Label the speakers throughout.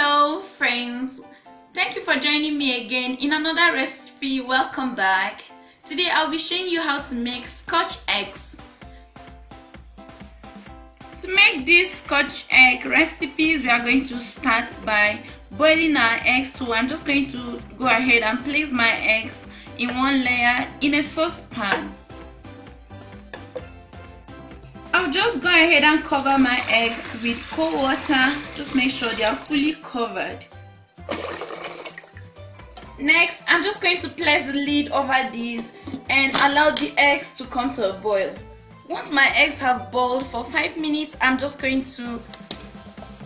Speaker 1: Hello friends, thank you for joining me again in another recipe. Welcome back. Today I'll be showing you how to make scotch eggs. To make these scotch egg recipes, we are going to start by boiling our eggs. So I'm just going to go ahead and place my eggs in one layer in a saucepan. I'll just go ahead and cover my eggs with cold water. Just make sure they are fully covered. Next, I'm just going to place the lid over these and allow the eggs to come to a boil. Once my eggs have boiled for 5 minutes, I'm just going to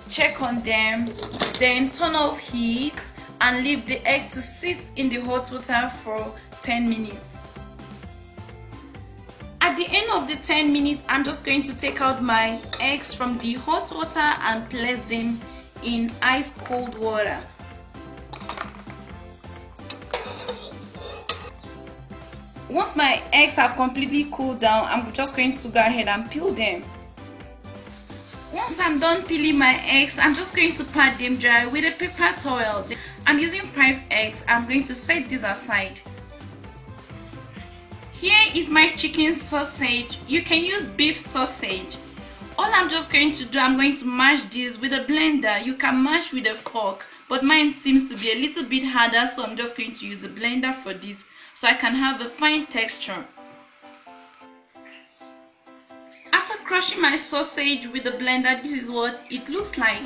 Speaker 1: check on them, then turn off heat and leave the egg to sit in the hot water for 10 minutes. At the end of the 10 minutes, I'm just going to take out my eggs from the hot water and place them in ice cold water. Once my eggs have completely cooled down, I'm just going to go ahead and peel them. Once I'm done peeling my eggs, I'm just going to pat them dry with a paper towel. I'm using 5 eggs. I'm going to set this aside. Here is my chicken sausage. You can use beef sausage. All I'm just going to do, I'm going to mash this with a blender. You can mash with a fork, but mine seems to be a little bit harder, so I'm just going to use a blender for this so I can have a fine texture. After crushing my sausage with the blender, this is what it looks like.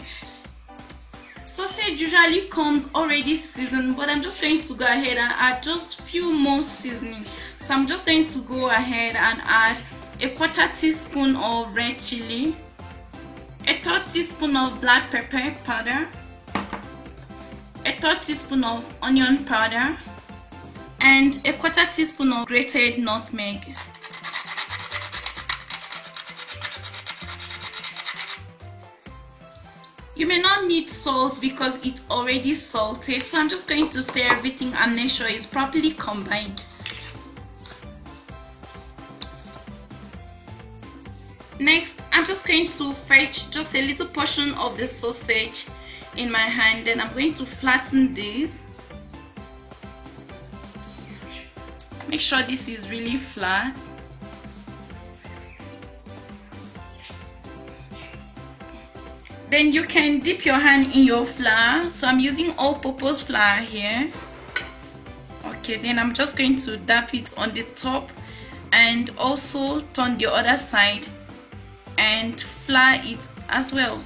Speaker 1: Sausage usually comes already seasoned, but I'm just going to go ahead and add just a few more seasoning. So I'm just going to go ahead and add a 1/4 teaspoon of red chili, a 1/3 teaspoon of black pepper powder, a 1/3 teaspoon of onion powder, and a 1/4 teaspoon of grated nutmeg. You may not need salt because it's already salted, so I'm just going to stir everything and make sure it's properly combined. Next, I'm just going to fetch just a little portion of the sausage in my hand, then I'm going to flatten this. Make sure this is really flat. Then you can dip your hand in your flour. So I'm using all-purpose flour here. Okay, then I'm just going to dab it on the top and also turn the other side and flour it as well.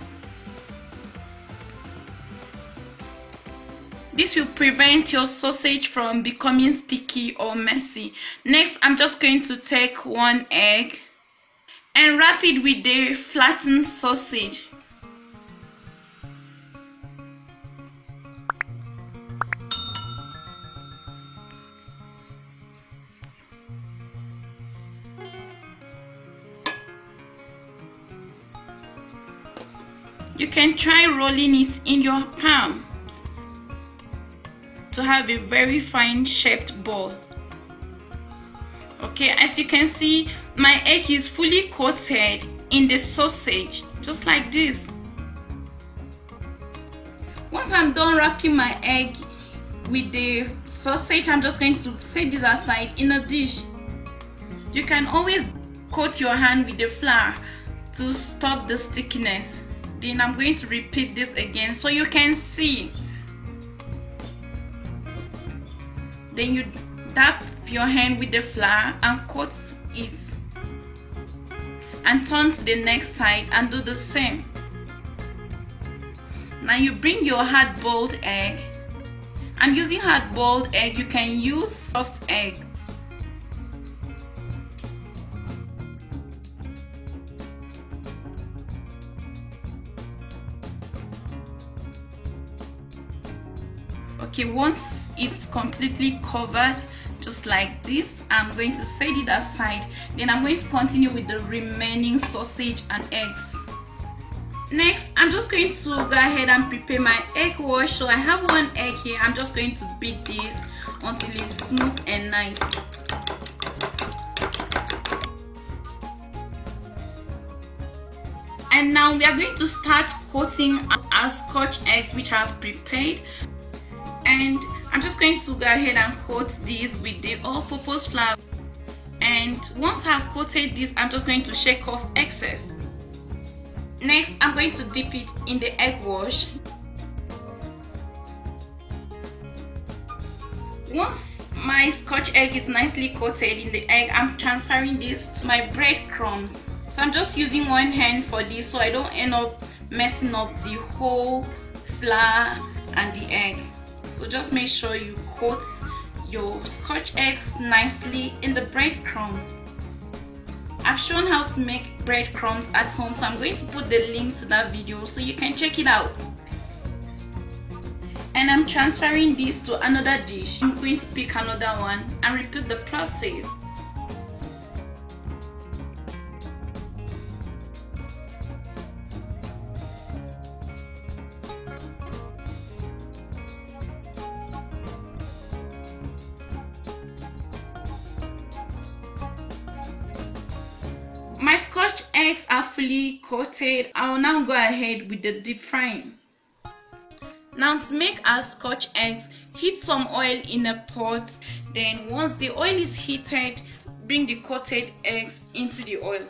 Speaker 1: This will prevent your sausage from becoming sticky or messy. Next, I'm just going to take 1 egg and wrap it with the flattened sausage. You can try rolling it in your palms to have a very fine shaped ball. Okay, as you can see, my egg is fully coated in the sausage, just like this. Once I'm done wrapping my egg with the sausage, I'm just going to set this aside in a dish. You can always coat your hand with the flour to stop the stickiness. Then I'm going to repeat this again so you can see. Then you dab your hand with the flour and coat it, and turn to the next side and do the same. Now you bring your hard-boiled egg. I'm using hard-boiled egg. You can use soft eggs. Okay, once it's completely covered, just like this, I'm going to set it aside. Then I'm going to continue with the remaining sausage and eggs. Next, I'm just going to go ahead and prepare my egg wash. So I have 1 egg here. I'm just going to beat this until it's smooth and nice. And now we are going to start coating our Scotch eggs which I have prepared. And I'm just going to go ahead and coat these with the all-purpose flour. And once I've coated this, I'm just going to shake off excess. Next, I'm going to dip it in the egg wash. Once my Scotch egg is nicely coated in the egg, I'm transferring this to my breadcrumbs. So I'm just using one hand for this so I don't end up messing up the whole flour and the egg. So just make sure you coat your Scotch egg nicely in the breadcrumbs. I've shown how to make breadcrumbs at home, so I'm going to put the link to that video so you can check it out. And I'm transferring this to another dish. I'm going to pick another one and repeat the process. My Scotch eggs are fully coated. I will now go ahead with the deep frying. Now to make our Scotch eggs, heat some oil in a pot. Then once the oil is heated, bring the coated eggs into the oil.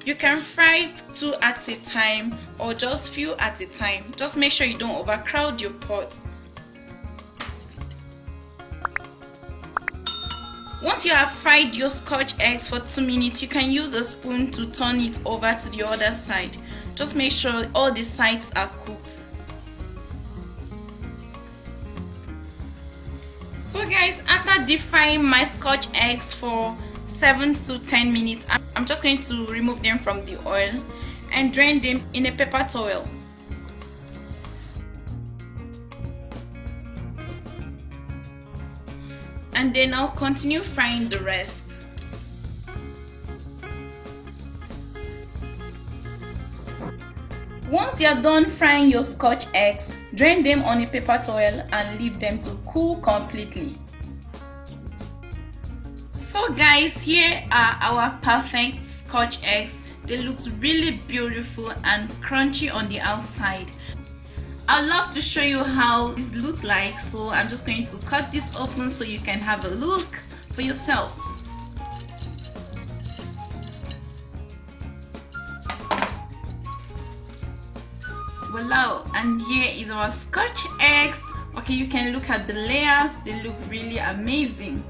Speaker 1: You can fry 2 at a time or just few at a time. Just make sure you don't overcrowd your pot. Once you have fried your Scotch eggs for 2 minutes, you can use a spoon to turn it over to the other side. Just make sure all the sides are cooked. So guys, after deep frying my Scotch eggs for 7 to 10 minutes, I'm just going to remove them from the oil and drain them in a paper towel. And then I'll continue frying the rest. Once you're done frying your Scotch eggs, drain them on a paper towel and leave them to cool completely. So guys, here are our perfect Scotch eggs. They look really beautiful and crunchy on the outside. I'd love to show you how this looks like, so I'm just going to cut this open so you can have a look for yourself. Voila, and here is our Scotch eggs. Okay, you can look at the layers, they look really amazing.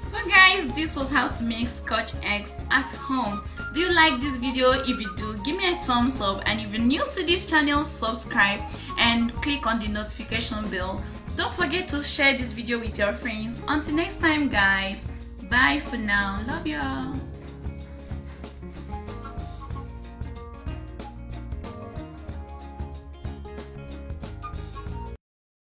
Speaker 1: So guys, this was how to make Scotch eggs at home. Do you like this video? If you do, give me a thumbs up, and if you're new to this channel, subscribe and click on the notification bell. Don't forget to share this video with your friends. Until next time guys, bye for now. Love y'all.